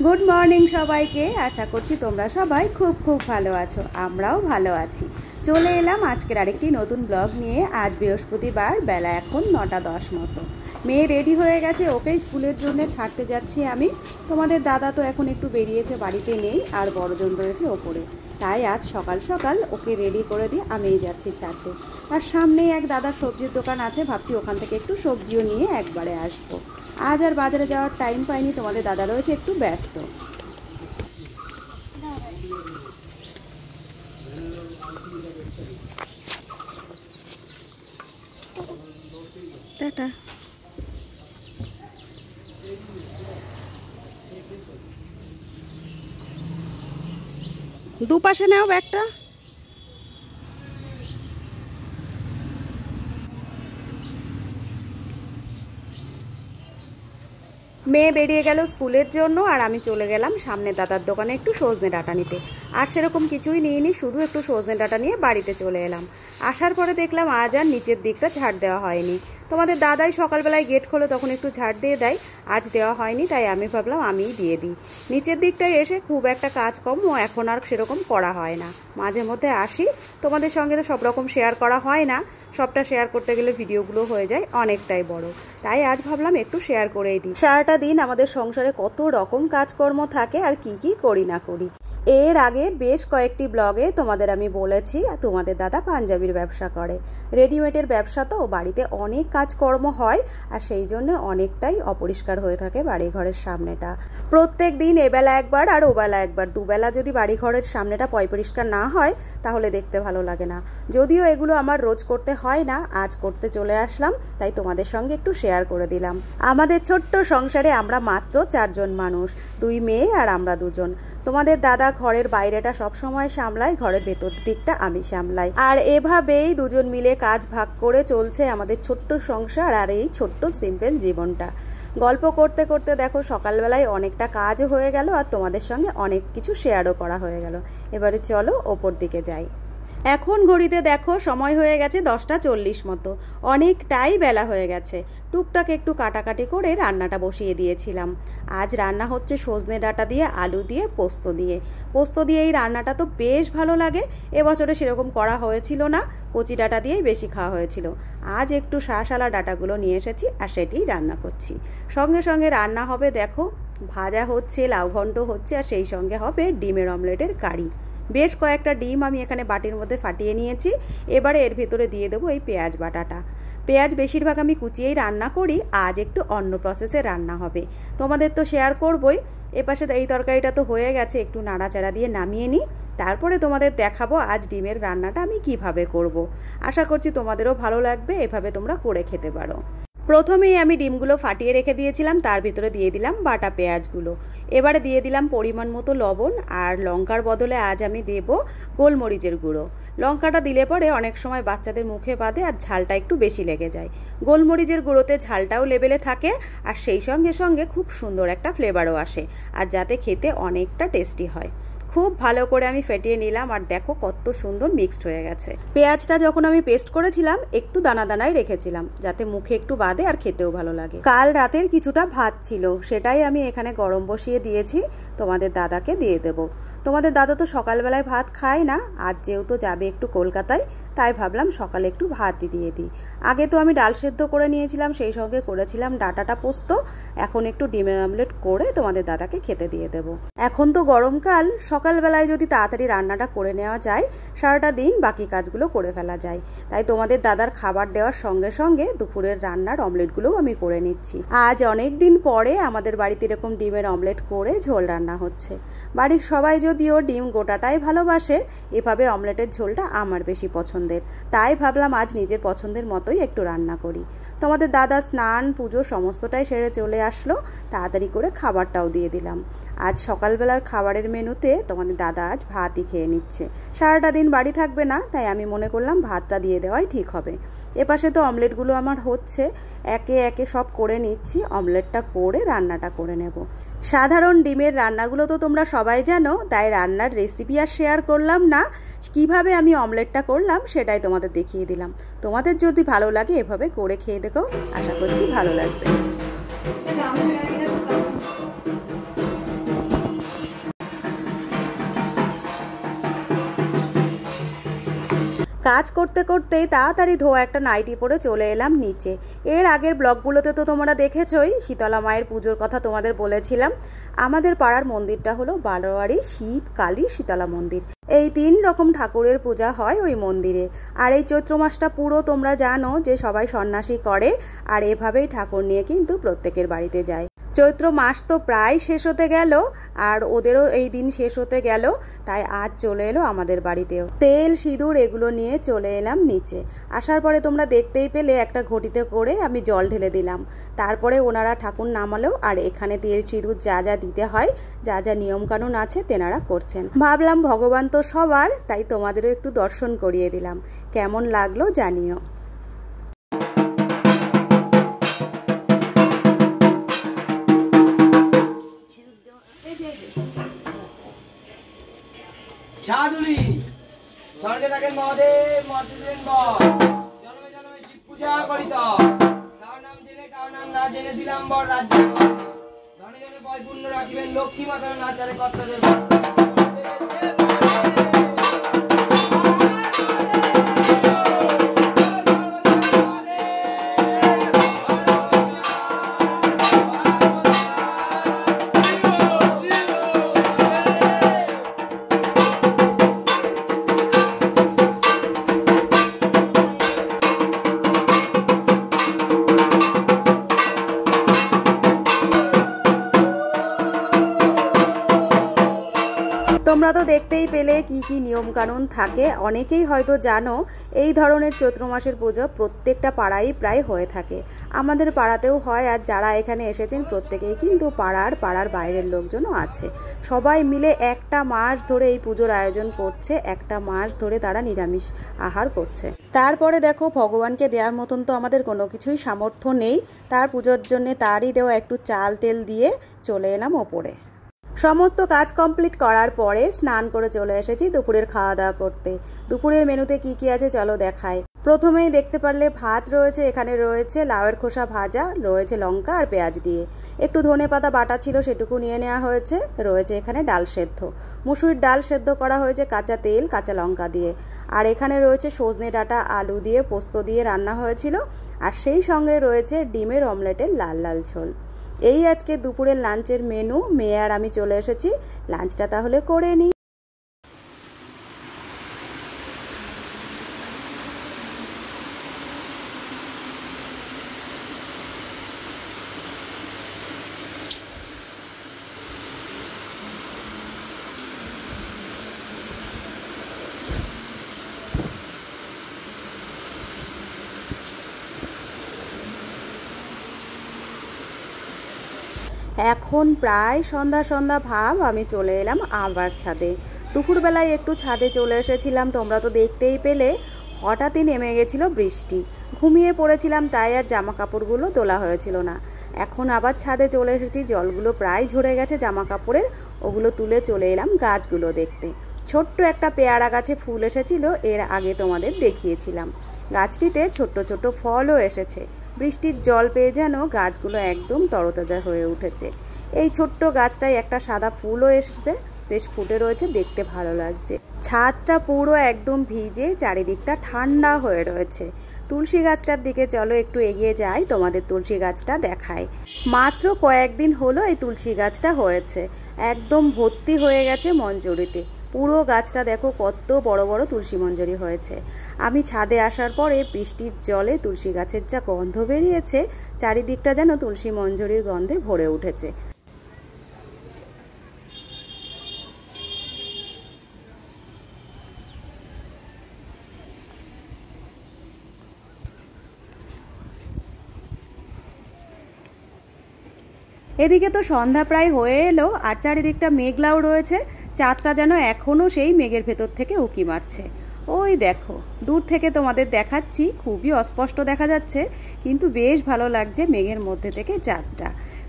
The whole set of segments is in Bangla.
গুড মর্নিং সবাইকে। আশা করছি তোমরা সবাই খুব খুব ভালো আছো, আমরাও ভালো আছি। চলে এলাম আজকের আরেকটি নতুন ব্লগ নিয়ে। আজ বৃহস্পতিবার, বেলা এখন 9:10 মতো। মেয়ে রেডি হয়ে গেছে, ওকে স্কুলের জন্য ছাড়তে যাচ্ছি আমি। তোমাদের দাদা তো এখন একটু বেরিয়েছে, বাড়িতে নেই, আর বড়জন রয়েছে ওপরে। তাই আজ সকাল সকাল ওকে রেডি করে দিয়ে আমিই যাচ্ছি ছাড়তে। আর সামনেই এক দাদার সবজির দোকান আছে, ভাবছি ওখান থেকে একটু সবজিও নিয়ে একবারে আসবো। আজ আর বাজারে যাওয়ার টাইম পাইনি, তোমাদের দাদা রয়েছে একটু ব্যস্ত। টাটা। দুপাশে নাও ব্যাগটা। মেয়ে বেরিয়ে গেল স্কুলের জন্য, আর আমি চলে গেলাম সামনে দাদার দোকানে একটু সজনে ডাঁটা নিতে। আর সেরকম কিছুই নিইনি, শুধু একটু সজনে ডাঁটা নিয়ে বাড়িতে চলে এলাম। আসার পরে দেখলাম আজ আর নিচের দিকটা ঝাড় দেওয়া হয়নি। তোমাদের দাদাই সকালবেলায় গেট খোলে, তখন একটু ঝাড় দিয়ে দেয়, আজ দেওয়া হয়নি, তাই আমি ভাবলাম আমিই দিয়ে দিই। নিচের দিকটায় এসে খুব একটা কাজ কম এখন আর সেরকম করা হয় না। মাঝে মধ্যে আসি, তোমাদের সঙ্গে তো সব রকম শেয়ার করা হয় না, সবটা শেয়ার করতে গেলে ভিডিওগুলো হয়ে যায় অনেকটাই বড়। তাই আজ ভাবলাম একটু শেয়ার করেই দিই। সারাটা দিন আমাদের সংসারে কত রকম কাজকর্ম থাকে, আর কি কি করি না করি। এর আগে বেশ কয়েকটি ব্লগে তোমাদের আমি বলেছি তোমাদের দাদা পাঞ্জাবির ব্যবসা করে। রেডিমেডের ব্যবসা তো, বাড়িতে অনেক কাজকর্ম হয়, আর সেই জন্য অনেকটাই অপরিষ্কার হয়ে থাকে বাড়িঘরের সামনেটা। প্রত্যেক দিন এবেলা একবার আর ওবেলা একবার, দুবেলা যদি বাড়িঘরের সামনেটা পরিষ্কার না হয় তাহলে দেখতে ভালো লাগে না। যদিও এগুলো আমার রোজ করতে হয় না, আজ করতে চলে আসলাম, তাই তোমাদের সঙ্গে একটু শেয়ার করে দিলাম। আমাদের ছোট্ট সংসারে আমরা মাত্র 4 জন মানুষ, 2 মেয়ে আর আমরা 2 জন। তোমাদের দাদা ঘরের বাইরেটা সব সময় সামলায়, ঘরের ভেতর দিকটা আমি সামলাই। আর এভাবেই 2 জন মিলে কাজ ভাগ করে চলছে আমাদের ছোট্ট সংসার আর এই ছোট্ট সিম্পল জীবনটা। গল্প করতে করতে দেখো সকালবেলায় অনেকটা কাজও হয়ে গেল, আর তোমাদের সঙ্গে অনেক কিছু শেয়ারও করা হয়ে গেল। এবারে চলো ওপর দিকে যাই। এখন ঘড়িতে দেখো সময় হয়ে গেছে 10:40 মতো, অনেকটাই বেলা হয়ে গেছে। টুকটাক একটু কাটাকাটি করে রান্নাটা বসিয়ে দিয়েছিলাম। আজ রান্না হচ্ছে সজনে ডাঁটা দিয়ে, আলু দিয়ে, পোস্ত দিয়ে। এই রান্নাটা তো বেশ ভালো লাগে। এবছরে সেরকম করা হয়েছিল না, কচি ডাঁটা দিয়েই বেশি খাওয়া হয়েছিল। আজ একটু শাঁসালা ডাঁটাগুলো নিয়ে এসেছি, আর সেটিই রান্না করছি। সঙ্গে সঙ্গে রান্না হবে দেখো, ভাজা হচ্ছে, লাউ ঘন্ট হচ্ছে, আর সেই সঙ্গে হবে ডিমের অমলেটের কারি। বেশ কয়েকটা ডিম আমি এখানে বাটির মধ্যে ফাটিয়ে নিয়েছি। এবারে এর ভেতরে দিয়ে দেবো এই পেঁয়াজ বাটাটা। পেঁয়াজ বেশিরভাগ আমি কুচিয়েই রান্না করি, আজ একটু অন্য প্রসেসে রান্না হবে, তোমাদের তো শেয়ার করবই। এপাশে এই তরকারিটা তো হয়ে গেছে, একটু নাড়াচাড়া দিয়ে নামিয়ে নিই, তারপরে তোমাদের দেখাবো আজ ডিমের রান্নাটা আমি কিভাবে করব। আশা করছি তোমাদেরও ভালো লাগবে, এভাবে তোমরা করে খেতে পারো। প্রথমেই আমি ডিমগুলো ফাটিয়ে রেখে দিয়েছিলাম, তার ভিতরে দিয়ে দিলাম বাটা পেঁয়াজগুলো। এবারে দিয়ে দিলাম পরিমাণ মতো লবণ, আর লঙ্কার বদলে আজ আমি দেব গোলমরিচের গুঁড়ো। লঙ্কাটা দিলে পরে অনেক সময় বাচ্চাদের মুখে বাঁধে, আর ঝালটা একটু বেশি লেগে যায়। গোলমরিচের গুঁড়োতে ঝালটাও লেভেলে থাকে, আর সেই সঙ্গে সঙ্গে খুব সুন্দর একটা ফ্লেভারও আসে, আর যাতে খেতে অনেকটা টেস্টি হয়। খুব ভালো করে আমি ফেটিয়ে নিলাম, আর দেখো কত সুন্দর মিক্সড হয়ে গেছে। পেঁয়াজটা যখন আমি পেস্ট করেছিলাম একটু দানা দানায় রেখেছিলাম, যাতে মুখে একটু বাঁধে আর খেতেও ভালো লাগে। কাল রাতের কিছুটা ভাত ছিল, সেটাই আমি এখানে গরম বসিয়ে দিয়েছি, তোমাদের দাদাকে দিয়ে দেবো। তোমাদের দাদা তো সকালবেলায় ভাত খায় না, আজ যেহেতু যাবে একটু কলকাতায়, তাই ভাবলাম সকালে একটু ভাত দিয়ে দিই। আগে তো আমি ডাল সেদ্ধ করে নিয়েছিলাম, সেই সঙ্গে করেছিলাম ডাঁটাটা পোস্ত। এখন একটু ডিমের অমলেট করে তোমাদের দাদাকে খেতে দিয়ে দেব। এখন তো গরমকাল, সকালবেলায় যদি তাড়াতাড়ি রান্নাটা করে নেওয়া যায়, সারাটা দিন বাকি কাজগুলো করে ফেলা যায়। তাই তোমাদের দাদার খাবার দেওয়ার সঙ্গে সঙ্গে দুপুরের রান্নার অমলেটগুলোও আমি করে নিচ্ছি। আজ অনেক দিন পরে আমাদের বাড়িতে এরকম ডিমের অমলেট করে ঝোল রান্না হচ্ছে। বাড়ির সবাই যদিও ডিম গোটাটাই ভালোবাসে, এভাবে অমলেটের ঝোলটা আমার বেশি পছন্দের, তাই ভাবলাম আজ নিজের পছন্দের মতোই একটু রান্না করি। তোমাদের দাদা স্নান পুজো সমস্তটাই সেরে চলে আসলো, তাড়াতাড়ি করে খাবারটাও দিয়ে দিলাম। আজ সকালবেলার খাবারের মেনুতে তোমাদের দাদা আজ ভাতই খেয়ে নিচ্ছে, সারাটা দিন বাড়ি থাকবে না, তাই আমি মনে করলাম ভাতটা দিয়ে দেওয়াই ঠিক হবে। এপাশে তো অমলেটগুলো আমার হচ্ছে, একে একে সব করে নিচ্ছি, অমলেটটা করে রান্নাটা করে নেব। সাধারণ ডিমের রান্নাগুলো তো তোমরা সবাই জানো, তাই রান্নার রেসিপি আর শেয়ার করলাম না। কিভাবে আমি অমলেটটা করলাম সেটাই তোমাদের দেখিয়ে দিলাম। তোমাদের যদি ভালো লাগে এভাবে করে খেয়ে দেখো, আশা করছি ভালো লাগবে। কাজ করতে করতেই তাড়াতাড়ি ধোয়া একটা নাইটি পরে চলে এলাম নিচে। এর আগের ব্লগগুলোতে তো তোমরা দেখেছই, শীতলা মায়ের পুজোর কথা তোমাদের বলেছিলাম। আমাদের পাড়ার মন্দিরটা হলো বারোয়ারি শিব কালী শীতলা মন্দির। এই 3 রকম ঠাকুরের পূজা হয় ওই মন্দিরে। আর এই চৈত্র মাসটা পুরো তোমরা জানো যে সবাই সন্ন্যাসী করে, আর এভাবেই ঠাকুর নিয়ে কিন্তু প্রত্যেকের বাড়িতে যায়। চৈত্র মাস তো প্রায় শেষ হতে গেল, আর ওদেরও এই দিন শেষ হতে গেল, তাই আজ চলে এলো আমাদের বাড়িতেও। তেল সিঁদুর এগুলো নিয়ে চলে এলাম নিচে। আসার পরে তোমরা দেখতেই পেলে একটা ঘটিতে করে আমি জল ঢেলে দিলাম। তারপরে ওনারা ঠাকুর নামালো, আর এখানে তেল সিঁদুর যা যা দিতে হয়, যা যা নিয়মকানুন আছে তেনারা করছেন। ভাবলাম ভগবান তো সবার, তাই তোমাদেরও একটু দর্শন করিয়ে দিলাম। কেমন লাগলো জানিও। সাধুলি স্বর্গে থাকেন মহাদেব, মর্তেন বর, জন্মে জন্মে শিব পূজা করিত, কার নাম জেনে কার নাম না জেনে দিলাম বর রাজ্য, ধনে জনে বয় পূর্ণ রাখিবেন, লক্ষ্মী মাতার নাচারে কর্তাদের। তোমরা তো দেখতেই পেলে কি কি নিয়ম কানুন থাকে। অনেকেই হয়তো জানো এই ধরনের চৈত্র মাসের পুজো প্রত্যেকটা পাড়ায় প্রায় হয়ে থাকে। আমাদের পাড়াতেও হয়, আর যারা এখানে এসেছেন প্রত্যেকেই কিন্তু পাড়ার বাইরের লোকজনও আছে। সবাই মিলে একটা মাস ধরে এই পুজোর আয়োজন করছে, একটা মাস ধরে তারা নিরামিষ আহার করছে। তারপরে দেখো ভগবানকে দেওয়ার মতন তো আমাদের কোনো কিছুই সামর্থ্য নেই, তার পুজোর জন্য তারই দেওয়া একটু চাল তেল দিয়ে চলে এলাম ওপরে। সমস্ত কাজ কমপ্লিট করার পরে স্নান করে চলে এসেছি দুপুরের খাওয়া দাওয়া করতে। দুপুরের মেনুতে কি কি আছে চলো দেখাই। প্রথমেই দেখতে পারলে ভাত রয়েছে, এখানে রয়েছে লাউয়ের খোসা ভাজা, রয়েছে লঙ্কা আর পেঁয়াজ দিয়ে, একটু ধনেপাতা বাটা ছিল সেটুকু নিয়ে নেওয়া হয়েছে, রয়েছে এখানে ডাল সেদ্ধ, মুসুরির ডাল সেদ্ধ করা হয়েছে কাঁচা তেল কাঁচা লঙ্কা দিয়ে, আর এখানে রয়েছে সজনে ডাঁটা আলু দিয়ে পোস্ত দিয়ে রান্না হয়েছিল, আর সেই সঙ্গে রয়েছে ডিমের অমলেটের লাল লাল ঝোল। এই আজকে দুপুরের লাঞ্চের মেনু। মেয়ে আর আমি চলে এসেছি, লাঞ্চটা তাহলে করে নিই। এখন প্রায় সন্ধ্যা সন্ধ্যা ভাব, আমি চলে এলাম আবার ছাদে। দুপুরবেলায় একটু ছাদে চলে এসেছিলাম, তোমরা তো দেখতেই পেলে। হঠাৎই নেমে গেছিলো বৃষ্টি, ঘুমিয়ে পড়েছিলাম, তাই আর জামা কাপড়গুলো তোলা হয়েছিল না। এখন আবার ছাদে চলে এসেছি, জলগুলো প্রায় ঝরে গেছে জামা কাপড়ের, ওগুলো তুলে চলে এলাম গাছগুলো দেখতে। ছোট্ট একটা পেয়ারা গাছে ফুল এসেছিল, এর আগে তোমাদের দেখিয়েছিলাম। গাছটিতে ছোট্ট ছোট্ট ফলও এসেছে। বৃষ্টির জল পেয়ে যেন গাছগুলো একদম তরতাজা হয়ে উঠেছে। এই ছোট্ট গাছটায় একটা সাদা ফুলও এসেছে, বেশ ফুটে রয়েছে, দেখতে ভালো লাগছে। ছাদটা পুরো একদম ভিজে, চারিদিকটা ঠান্ডা হয়ে রয়েছে। তুলসী গাছটার দিকে চলো একটু এগিয়ে যাই, তোমাদের তুলসী গাছটা দেখাই। মাত্র কয়েকদিন হলো এই তুলসী গাছটা হয়েছে, একদম ভর্তি হয়ে গেছে মঞ্জরিতে। পুরো গাছটা দেখো কত বড় বড় তুলসী মঞ্জরি হয়েছে। আমি ছাদে আসার পরে বৃষ্টির জলে তুলসী গাছের যা গন্ধ বেরিয়েছে, চারিদিকটা যেন তুলসী মঞ্জরির গন্ধে ভরে উঠেছে। এদিকে তো সন্ধ্যা প্রায় হয়ে এলো আর চারিদিকটা মেঘলাও রয়েছে। চাঁদটা যেন এখনও সেই মেঘের ভেতর থেকে উঁকি মারছে। ওই দেখো দূর থেকে তোমাদের দেখাচ্ছি, খুবই অস্পষ্ট দেখা যাচ্ছে, কিন্তু বেশ ভালো লাগছে মেঘের মধ্যে থেকে চাঁদটা।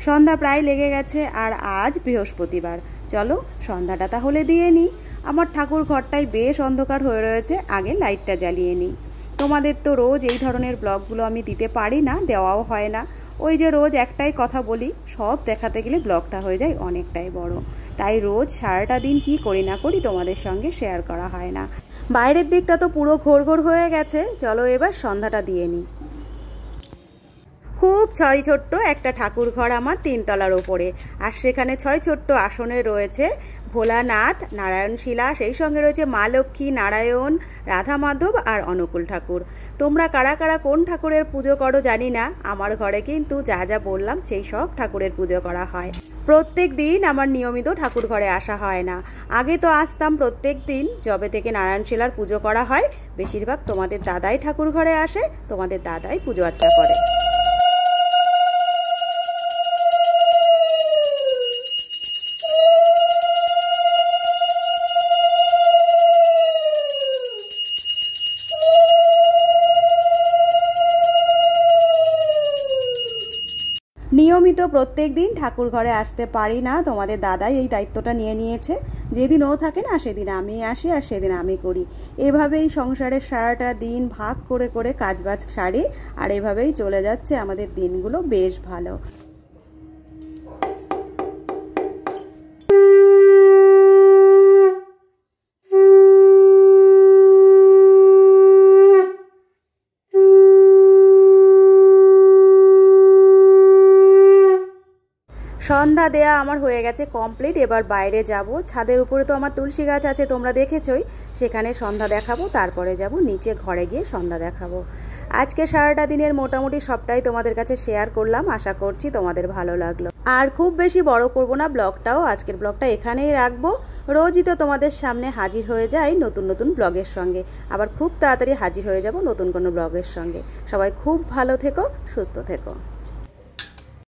সন্ধ্যা প্রায় লেগে গেছে আর আজ বৃহস্পতিবার। চলো সন্ধ্যাটা তাহলে দিয়ে নিই। আমার ঠাকুর ঘরটাই বেশ অন্ধকার হয়ে রয়েছে, আগে লাইটটা জ্বালিয়ে নিই। তোমাদের তো রোজ এই ধরনের ব্লগগুলো আমি দিতে পারি না, দেওয়াও হয় না। ওই যে রোজ একটাই কথা বলি, সব দেখাতে গেলে ব্লগটা হয়ে যায় অনেকটাই বড়, তাই রোজ সারাটা দিন কি করি না করি তোমাদের সঙ্গে শেয়ার করা হয় না। বাইরের দিকটা তো পুরো ঘোর ঘোর হয়ে গেছে, চলো এবার সন্ধ্যাটা দিয়ে নিই। খুব ছয় ছোট্ট একটা ঠাকুর ঘর আমার 3 তলার ওপরে, আর সেখানে 6 ছোট্ট আসনে রয়েছে ভোলানাথ, নারায়ণশিলা, সেই সঙ্গে রয়েছে মা লক্ষ্মী, নারায়ণ, রাধা মাধব আর অনুকূল ঠাকুর। তোমরা কারা কারা কোন ঠাকুরের পুজো করো জানি না, আমার ঘরে কিন্তু যা যা বললাম সেই সব ঠাকুরের পুজো করা হয়। প্রত্যেক দিন আমার নিয়মিত ঠাকুর ঘরে আসা হয় না, আগে তো আসতাম প্রত্যেক দিন। যবে থেকে নারায়ণশিলার পুজো করা হয় বেশিরভাগ তোমাদের দাদাই ঠাকুর ঘরে আসে, তোমাদের দাদাই পুজো আর্চনা করে। নিয়মিত প্রত্যেক দিন ঠাকুর ঘরে আসতে পারি না, তোমাদের দাদাই এই দায়িত্বটা নিয়ে নিয়েছে। যেদিন ও থাকে না সেদিন আমি আসি আর সেদিন আমি করি। এভাবেই সংসারের সারাটা দিন ভাগ করে করে কাজবাজ সারি, আর এভাবেই চলে যাচ্ছে আমাদের দিনগুলো বেশ ভালো। সন্ধ্যা দেয়া আমার হয়ে গেছে কমপ্লিট। এবার বাইরে যাব, ছাদের উপরে তো আমার তুলসী গাছ আছে তোমরা দেখেছই, সেখানে সন্ধ্যা দেখাবো, তারপরে যাব নিচে ঘরে গিয়ে সন্ধ্যা দেখাবো। আজকে সারাটা দিনের মোটামুটি সবটাই তোমাদের কাছে শেয়ার করলাম, আশা করছি তোমাদের ভালো লাগলো। আর খুব বেশি বড় করব না ব্লগটাও, আজকের ব্লগটা এখানেই রাখবো। রোজই তো তোমাদের সামনে হাজির হয়ে যাই নতুন নতুন ব্লগের সঙ্গে, আবার খুব তাড়াতাড়ি হাজির হয়ে যাব নতুন কোনো ব্লগের সঙ্গে। সবাই খুব ভালো থেকো, সুস্থ থেকো।